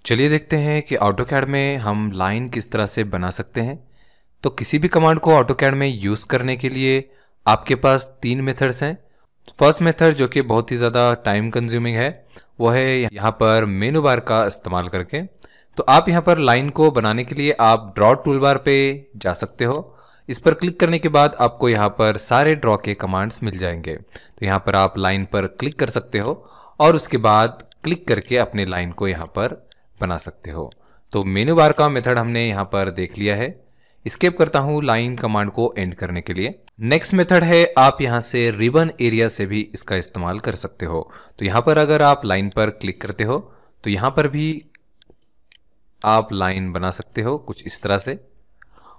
चलिए देखते हैं कि ऑटोकैड में हम लाइन किस तरह से बना सकते हैं। तो किसी भी कमांड को ऑटोकैड में यूज़ करने के लिए आपके पास 3 मेथड्स हैं। फर्स्ट मेथड जो कि बहुत ही ज़्यादा टाइम कंज्यूमिंग है वो है यहाँ पर मेनू बार का इस्तेमाल करके। तो आप यहाँ पर लाइन को बनाने के लिए आप ड्रॉ टूल बार पे जा सकते हो। इस पर क्लिक करने के बाद आपको यहाँ पर सारे ड्रॉ के कमांड्स मिल जाएंगे। तो यहाँ पर आप लाइन पर क्लिक कर सकते हो और उसके बाद क्लिक करके अपने लाइन को यहाँ पर बना सकते हो। तो मेनू बार का मेथड हमने यहाँ पर देख लिया है। स्केप करता हूँ लाइन कमांड को एंड करने के लिए। नेक्स्ट मेथड है आप यहाँ से रिबन एरिया से भी इसका इस्तेमाल कर सकते हो। तो यहाँ पर अगर आप लाइन पर क्लिक करते हो तो यहाँ पर भी आप लाइन बना सकते हो कुछ इस तरह से।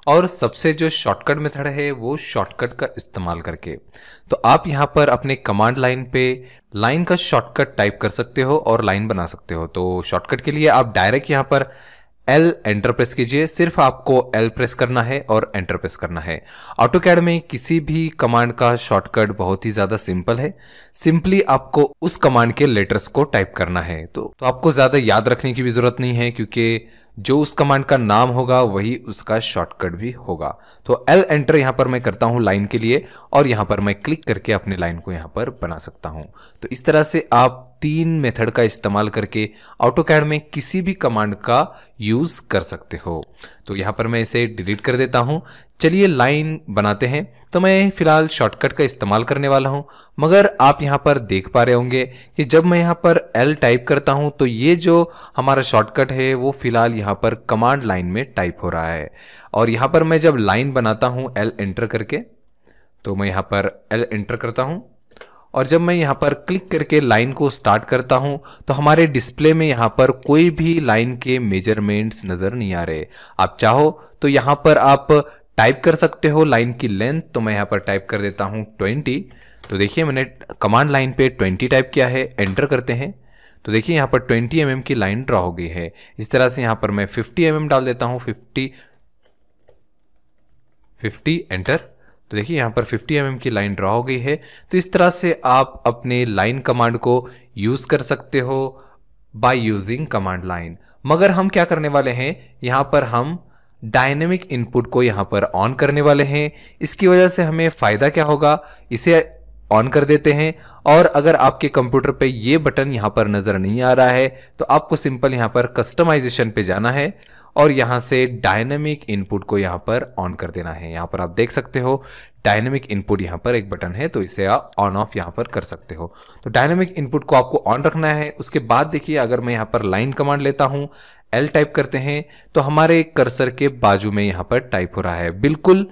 और सबसे जो शॉर्टकट मेथड है वो शॉर्टकट का इस्तेमाल करके। तो आप यहाँ पर अपने कमांड लाइन पे लाइन का शॉर्टकट टाइप कर सकते हो और लाइन बना सकते हो। तो शॉर्टकट के लिए आप डायरेक्ट यहाँ पर L एंटर प्रेस कीजिए। सिर्फ आपको L प्रेस करना है और एंटर प्रेस करना है। ऑटोकैड में किसी भी कमांड का शॉर्टकट बहुत ही ज़्यादा सिंपल है। सिंपली आपको उस कमांड के लेटर्स को टाइप करना है। तो आपको ज़्यादा याद रखने की भी ज़रूरत नहीं है क्योंकि जो उस कमांड का नाम होगा वही उसका शॉर्टकट भी होगा। तो L एंटर यहाँ पर मैं करता हूँ लाइन के लिए और यहाँ पर मैं क्लिक करके अपने लाइन को यहाँ पर बना सकता हूँ। तो इस तरह से आप 3 मेथड का इस्तेमाल करके ऑटोकैड में किसी भी कमांड का यूज़ कर सकते हो। तो यहाँ पर मैं इसे डिलीट कर देता हूँ। चलिए लाइन बनाते हैं। तो मैं फिलहाल शॉर्टकट का इस्तेमाल करने वाला हूँ, मगर आप यहाँ पर देख पा रहे होंगे कि जब मैं यहाँ पर L टाइप करता हूँ तो ये जो हमारा शॉर्टकट है वो फिलहाल यहाँ पर कमांड लाइन में टाइप हो रहा है। और यहाँ पर मैं जब लाइन बनाता हूँ L एंटर करके, तो मैं यहाँ पर L एंटर करता हूँ और जब मैं यहाँ पर क्लिक करके लाइन को स्टार्ट करता हूँ तो हमारे डिस्प्ले में यहाँ पर कोई भी लाइन के मेजरमेंट्स नज़र नहीं आ रहे। आप चाहो तो यहाँ पर आप टाइप कर सकते हो लाइन की लेंथ। तो मैं यहाँ पर टाइप कर देता हूँ 20। तो देखिए मैंने कमांड लाइन पे 20 टाइप किया है। एंटर करते हैं तो देखिए यहाँ पर 20 mm की लाइन ड्रॉ हो गई है। इस तरह से यहाँ पर मैं 50 mm डाल देता हूँ। 50 एंटर। तो देखिए यहाँ पर 50 mm की लाइन ड्रॉ हो गई है। तो इस तरह से आप अपने लाइन कमांड को यूज़ कर सकते हो बाय यूजिंग कमांड लाइन। मगर हम क्या करने वाले हैं, यहाँ पर हम डायनेमिक इनपुट को यहाँ पर ऑन करने वाले हैं। इसकी वजह से हमें फ़ायदा क्या होगा, इसे ऑन कर देते हैं। और अगर आपके कंप्यूटर पे ये बटन यहाँ पर नज़र नहीं आ रहा है तो आपको सिंपल यहाँ पर कस्टमाइजेशन पे जाना है और यहाँ से डायनेमिक इनपुट को यहाँ पर ऑन कर देना है। यहाँ पर आप देख सकते हो डायनेमिक इनपुट यहाँ पर एक बटन है, तो इसे आप ऑन ऑफ यहाँ पर कर सकते हो। तो डायनेमिक इनपुट को आपको ऑन रखना है। उसके बाद देखिए अगर मैं यहाँ पर लाइन कमांड लेता हूँ, L टाइप करते हैं तो हमारे कर्सर के बाजू में यहाँ पर टाइप हो रहा है बिल्कुल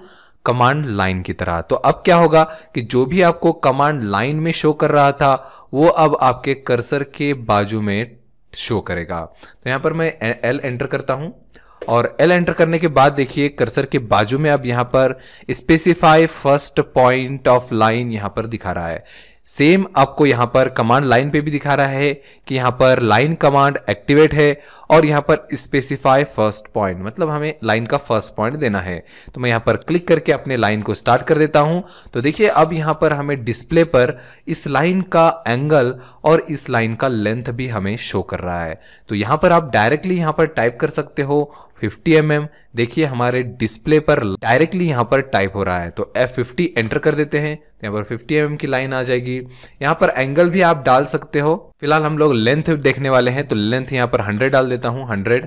कमांड लाइन की तरह। तो अब क्या होगा कि जो भी आपको कमांड लाइन में शो कर रहा था वो अब आपके कर्सर के बाजू में शो करेगा। तो यहाँ पर मैं L एंटर करता हूँ और L एंटर करने के बाद देखिए कर्सर के बाजू में अब यहाँ पर specify first point of line यहाँ पर दिखा रहा है। सेम आपको यहाँ पर कमांड लाइन पे भी दिखा रहा है कि यहाँ पर लाइन कमांड एक्टिवेट है और यहाँ पर स्पेसिफाई फर्स्ट पॉइंट, मतलब हमें लाइन का फर्स्ट पॉइंट देना है। तो मैं यहाँ पर क्लिक करके अपने लाइन को स्टार्ट कर देता हूँ। तो देखिए अब यहाँ पर हमें डिस्प्ले पर इस लाइन का एंगल और इस लाइन का लेंथ भी हमें शो कर रहा है। तो यहाँ पर आप डायरेक्टली यहाँ पर टाइप कर सकते हो 50 mm। देखिए हमारे डिस्प्ले पर डायरेक्टली यहाँ पर टाइप हो रहा है। तो F50 एंटर कर देते हैं तो यहाँ पर 50 mm की लाइन आ जाएगी। यहाँ पर एंगल भी आप डाल सकते हो। फिलहाल हम लोग लेंथ देखने वाले हैं तो लेंथ यहाँ पर 100 डाल देता हूँ। 100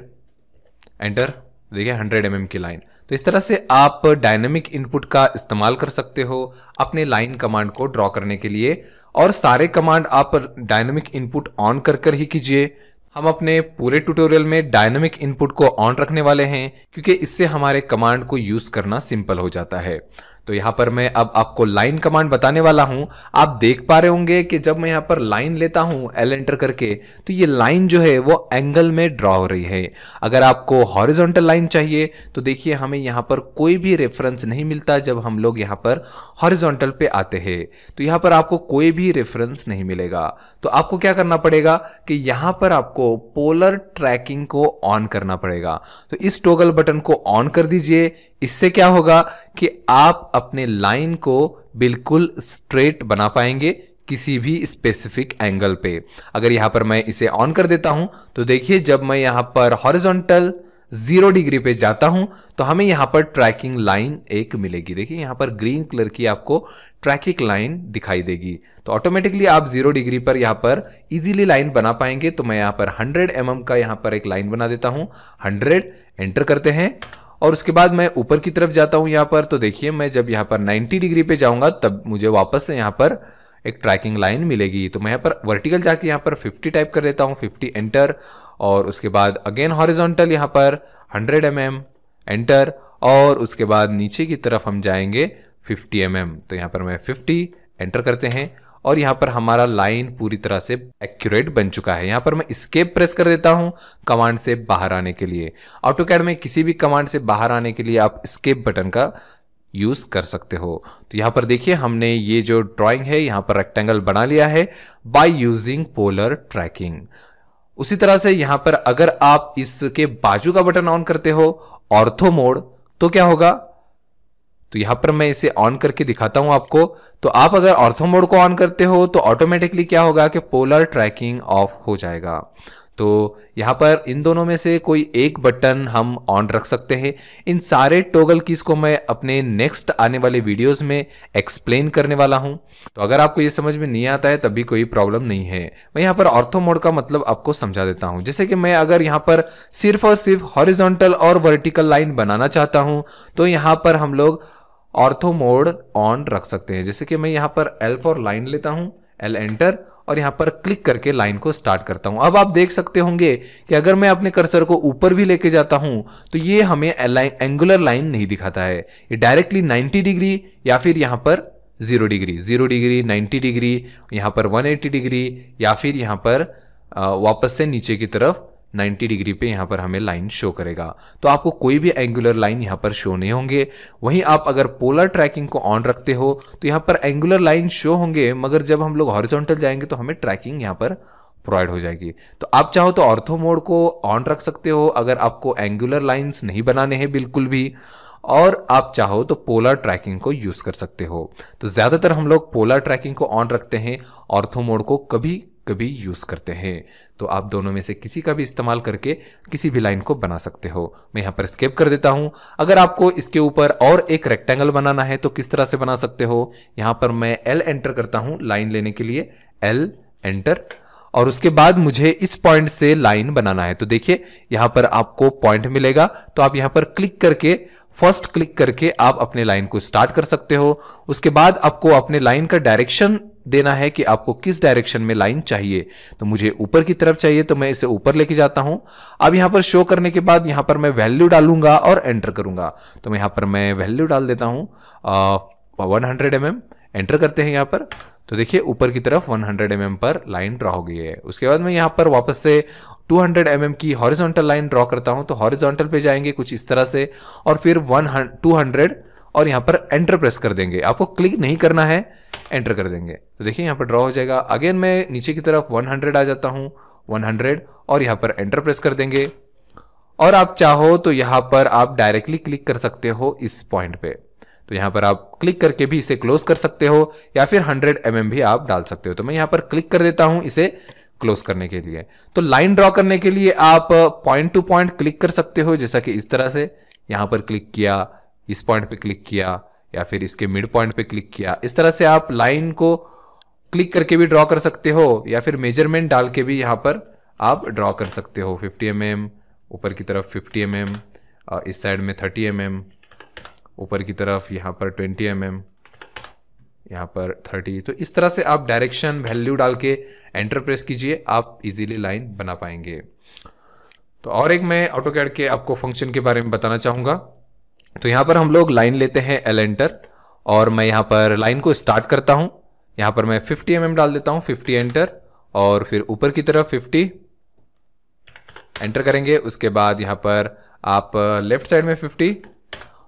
एंटर। देखिए 100 mm की लाइन। तो इस तरह से आप डायनेमिक इनपुट का इस्तेमाल कर सकते हो अपने लाइन कमांड को ड्रॉ करने के लिए। और सारे कमांड आप डायनेमिक इनपुट ऑन कर ही कीजिए। हम अपने पूरे ट्यूटोरियल में डायनेमिक इनपुट को ऑन रखने वाले हैं क्योंकि इससे हमारे कमांड को यूज करना सिंपल हो जाता है। तो यहाँ पर मैं अब आपको लाइन कमांड बताने वाला हूँ। आप देख पा रहे होंगे कि जब मैं यहाँ पर लाइन लेता हूँ L एंटर करके तो ये लाइन जो है वो एंगल में ड्रॉ हो रही है। अगर आपको हॉरिजॉन्टल लाइन चाहिए तो देखिए हमें यहाँ पर कोई भी रेफरेंस नहीं मिलता। जब हम लोग यहाँ पर हॉरिजॉन्टल पे आते हैं तो यहाँ पर आपको कोई भी रेफरेंस नहीं मिलेगा। तो आपको क्या करना पड़ेगा कि यहाँ पर आपको पोलर ट्रैकिंग को ऑन करना पड़ेगा। तो इस टॉगल बटन को ऑन कर दीजिए। इससे क्या होगा कि आप अपने लाइन को बिल्कुल स्ट्रेट बना पाएंगे, किसी भी स्पेसिफिक एंगल पे। अगर यहाँ पर मैं इसे ऑन कर देता हूं तो देखिए जब मैं यहाँ पर हॉरिजॉन्टल 0 डिग्री पे जाता हूं तो हमें यहाँ पर ट्रैकिंग लाइन एक मिलेगी। देखिए यहाँ पर ग्रीन कलर की आपको ट्रैकिंग लाइन दिखाई देगी। तो ऑटोमेटिकली आप 0 डिग्री पर यहाँ पर इजीली लाइन बना पाएंगे। तो मैं यहाँ पर 100 mm का यहाँ पर एक लाइन बना देता हूँ। 100 एंटर करते हैं और उसके बाद मैं ऊपर की तरफ जाता हूँ यहाँ पर। तो देखिए मैं जब यहाँ पर 90 डिग्री पे जाऊंगा तब मुझे वापस से यहाँ पर एक ट्रैकिंग लाइन मिलेगी। तो मैं यहाँ पर वर्टिकल जाके यहाँ पर 50 टाइप कर देता हूँ, 50 एंटर, और उसके बाद अगेन हॉरिजॉन्टल यहाँ पर 100 mm एंटर, और उसके बाद नीचे की तरफ हम जाएंगे 50 mm। तो यहाँ पर मैं 50 एंटर करते हैं और यहाँ पर हमारा लाइन पूरी तरह से एक्यूरेट बन चुका है। यहाँ पर मैं एस्केप प्रेस कर देता हूँ कमांड से बाहर आने के लिए। ऑटोकैड में किसी भी कमांड से बाहर आने के लिए आप एस्केप बटन का यूज कर सकते हो। तो यहाँ पर देखिए हमने ये जो ड्राइंग है यहाँ पर रेक्टेंगल बना लिया है बाय यूजिंग पोलर ट्रैकिंग। उसी तरह से यहाँ पर अगर आप इसके बाजू का बटन ऑन करते हो ऑर्थो मोड तो क्या होगा, तो यहां पर मैं इसे ऑन करके दिखाता हूं आपको। तो आप अगर ऑर्थो मोड को ऑन करते हो तो ऑटोमेटिकली क्या होगा कि पोलर ट्रैकिंग ऑफ हो जाएगा। तो यहां पर इन दोनों में से कोई एक बटन हम ऑन रख सकते हैं। इन सारे टॉगल कीज को मैं अपने नेक्स्ट आने वाले वीडियोस में एक्सप्लेन करने वाला हूं। तो अगर आपको ये समझ में नहीं आता है तभी कोई प्रॉब्लम नहीं है। मैं यहाँ पर ऑर्थो मोड का मतलब आपको समझा देता हूं। जैसे कि मैं अगर यहाँ पर सिर्फ और सिर्फ हॉरिजॉन्टल और वर्टिकल लाइन बनाना चाहता हूं तो यहाँ पर हम लोग ऑर्थो मोड ऑन रख सकते हैं। जैसे कि मैं यहाँ पर L फॉर लाइन लेता हूं, L एंटर, और यहाँ पर क्लिक करके लाइन को स्टार्ट करता हूं। अब आप देख सकते होंगे कि अगर मैं अपने कर्सर को ऊपर भी लेके जाता हूं तो ये हमें एंगुलर लाइन नहीं दिखाता है। ये डायरेक्टली 90 डिग्री या फिर यहाँ पर 0 डिग्री, 0 डिग्री, 90 डिग्री, यहाँ पर 180 डिग्री, या फिर यहाँ पर वापस से नीचे की तरफ 90 डिग्री पे यहाँ पर हमें लाइन शो करेगा। तो आपको कोई भी एंगुलर लाइन यहाँ पर शो नहीं होंगे। वहीं आप अगर पोलर ट्रैकिंग को ऑन रखते हो तो यहाँ पर एंगुलर लाइन शो होंगे, मगर जब हम लोग हॉरिजॉन्टल जाएंगे तो हमें ट्रैकिंग यहाँ पर प्रोवाइड हो जाएगी। तो आप चाहो तो ऑर्थो मोड को ऑन रख सकते हो अगर आपको एंगुलर लाइन्स नहीं बनाने हैं बिल्कुल भी, और आप चाहो तो पोलर ट्रैकिंग को यूज कर सकते हो। तो ज्यादातर हम लोग पोलर ट्रैकिंग को ऑन रखते हैं, ऑर्थो मोड को कभी कभी यूज करते हैं। तो आप दोनों में से किसी का भी इस्तेमाल करके किसी भी लाइन को बना सकते हो। मैं यहाँ पर स्केप कर देता हूं। अगर आपको इसके ऊपर और एक रेक्टेंगल बनाना है तो किस तरह से बना सकते हो, यहाँ पर मैं L एंटर करता हूं लाइन लेने के लिए, L एंटर, और उसके बाद मुझे इस पॉइंट से लाइन बनाना है। तो देखिए यहाँ पर आपको पॉइंट मिलेगा, तो आप यहाँ पर क्लिक करके, फर्स्ट क्लिक करके आप अपने लाइन को स्टार्ट कर सकते हो। उसके बाद आपको अपने लाइन का डायरेक्शन देना है कि आपको किस डायरेक्शन में लाइन चाहिए। तो मुझे ऊपर की तरफ चाहिए तो मैं इसे ऊपर लेके जाता हूं। अब यहां पर शो करने के बाद यहां पर मैं वैल्यू डालूंगा और एंटर करूंगा। तो यहां पर मैं वैल्यू डाल देता हूं 100 mm, एंटर करते हैं यहां पर। तो देखिए ऊपर की तरफ 100 mm पर लाइन ड्रॉ हो गई है। उसके बाद मैं यहां पर वापस से 200 mm की हॉरिजॉन्टल लाइन ड्रॉ करता हूं। तो हॉरिजॉन्टल पे जाएंगे कुछ इस तरह से, और फिर 200 और यहाँ पर एंटर प्रेस कर देंगे। आपको क्लिक नहीं करना है, एंटर कर देंगे। तो देखिए यहाँ पर ड्रॉ हो जाएगा। अगेन मैं नीचे की तरफ 100 आ जाता हूँ, 100, और यहाँ पर एंटर प्रेस कर देंगे। और आप चाहो तो यहाँ पर आप डायरेक्टली क्लिक कर सकते हो इस पॉइंट पे। तो यहाँ पर आप क्लिक करके भी इसे क्लोज कर सकते हो, या फिर 100 mm भी आप डाल सकते हो। तो मैं यहाँ पर क्लिक कर देता हूँ इसे क्लोज करने के लिए। तो लाइन ड्रॉ करने के लिए आप पॉइंट टू पॉइंट क्लिक कर सकते हो, जैसा कि इस तरह से यहाँ पर क्लिक किया, इस पॉइंट पे क्लिक किया, या फिर इसके मिड पॉइंट पे क्लिक किया। इस तरह से आप लाइन को क्लिक करके भी ड्रॉ कर सकते हो, या फिर मेजरमेंट डाल के भी यहाँ पर आप ड्रॉ कर सकते हो। 50 mm, ऊपर की तरफ 50 mm, इस साइड में 30 mm, ऊपर की तरफ यहाँ पर 20 mm, यहाँ पर 30। तो इस तरह से आप डायरेक्शन वैल्यू डाल के एंटर प्रेस कीजिए, आप इजीली लाइन बना पाएंगे। तो और एक मैं ऑटोकैड के आपको फंक्शन के बारे में बताना चाहूँगा। तो यहाँ पर हम लोग लाइन लेते हैं L एंटर, और मैं यहाँ पर लाइन को स्टार्ट करता हूँ। यहाँ पर मैं 50 mm डाल देता हूँ, 50 एंटर, और फिर ऊपर की तरफ 50 एंटर करेंगे। उसके बाद यहाँ पर आप लेफ्ट साइड में 50,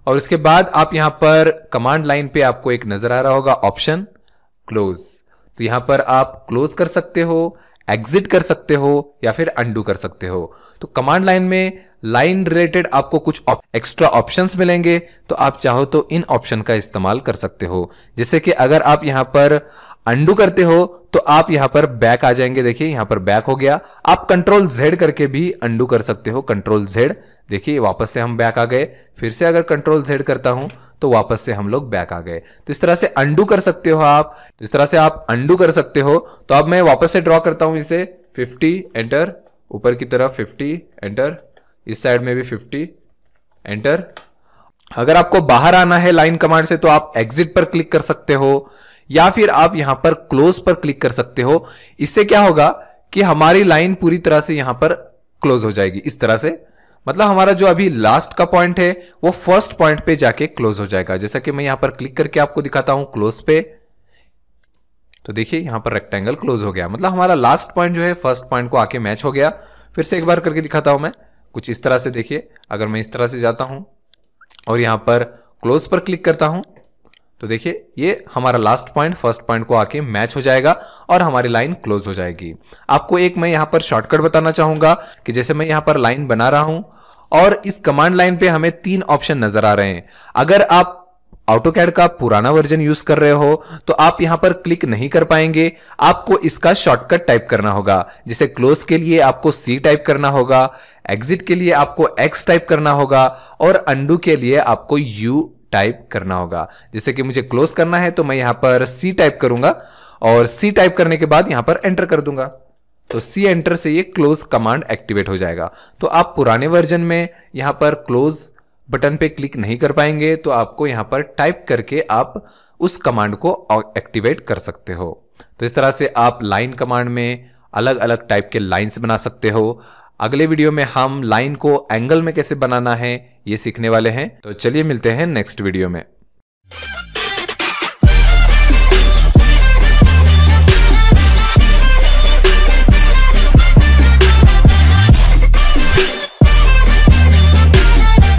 और उसके बाद आप यहाँ पर कमांड लाइन पे आपको एक नजर आ रहा होगा ऑप्शन क्लोज। तो यहाँ पर आप क्लोज कर सकते हो, एग्जिट कर सकते हो, या फिर अंडू कर सकते हो। तो कमांड लाइन में लाइन रिलेटेड आपको कुछ एक्स्ट्रा ऑप्शंस मिलेंगे, तो आप चाहो तो इन ऑप्शन का इस्तेमाल कर सकते हो। जैसे कि अगर आप यहाँ पर अंडू करते हो तो आप यहां पर बैक आ जाएंगे। देखिए यहां पर बैक हो गया। आप कंट्रोल Z करके भी अंडू कर सकते हो, कंट्रोल Z। देखिए वापस से हम बैक आ गए। फिर से अगर कंट्रोल Z करता हूं तो वापस से हम लोग बैक आ गए। तो इस तरह से अंडू कर सकते हो आप। तो इस तरह से आप अंडू कर सकते हो। तो अब मैं वापस से ड्रॉ करता हूं इसे। 50 एंटर, ऊपर की तरफ 50 एंटर, इस साइड में भी 50 एंटर। अगर आपको बाहर आना है लाइन कमांड से तो आप एग्जिट पर क्लिक कर सकते हो या फिर आप यहां पर क्लोज पर क्लिक कर सकते हो। इससे क्या होगा कि हमारी लाइन पूरी तरह से यहां पर क्लोज हो जाएगी। इस तरह से मतलब हमारा जो अभी लास्ट का पॉइंट है वो फर्स्ट पॉइंट पे जाके क्लोज हो जाएगा। जैसा कि मैं यहां पर क्लिक करके आपको दिखाता हूं क्लोज पे, तो देखिए यहां पर रेक्टेंगल क्लोज हो गया। मतलब हमारा लास्ट पॉइंट जो है फर्स्ट पॉइंट को आके मैच हो गया। फिर से एक बार करके दिखाता हूं मैं कुछ इस तरह से। देखिए अगर मैं इस तरह से जाता हूं और यहां पर क्लोज पर क्लिक करता हूं तो देखिए ये हमारा लास्ट पॉइंट फर्स्ट पॉइंट को आके मैच हो जाएगा और हमारी लाइन क्लोज हो जाएगी। आपको एक मैं यहां पर शॉर्टकट बताना चाहूंगा कि जैसे मैं यहां पर लाइन बना रहा हूं और इस कमांड लाइन पे हमें 3 ऑप्शन नजर आ रहे हैं। अगर आप AutoCAD का पुराना वर्जन यूज कर रहे हो तो आप यहां पर क्लिक नहीं कर पाएंगे। आपको इसका शॉर्टकट टाइप करना होगा। जैसे क्लोज के लिए आपको C टाइप करना होगा, एग्जिट के लिए आपको X टाइप करना होगा और अंडू के लिए आपको U टाइप करना होगा। जैसे कि मुझे क्लोज करना है तो मैं यहां पर C टाइप करूंगा और C टाइप करने के बाद यहां पर एंटर कर दूंगा। तो C एंटर से ये क्लोज कमांड एक्टिवेट हो जाएगा। तो आप पुराने वर्जन में यहां पर क्लोज बटन पे क्लिक नहीं कर पाएंगे तो आपको यहां पर टाइप करके आप उस कमांड को एक्टिवेट कर सकते हो। तो इस तरह से आप लाइन कमांड में अलग अलग टाइप के लाइंस बना सकते हो। अगले वीडियो में हम लाइन को एंगल में कैसे बनाना है ये सीखने वाले हैं। तो चलिए मिलते हैं नेक्स्ट वीडियो में।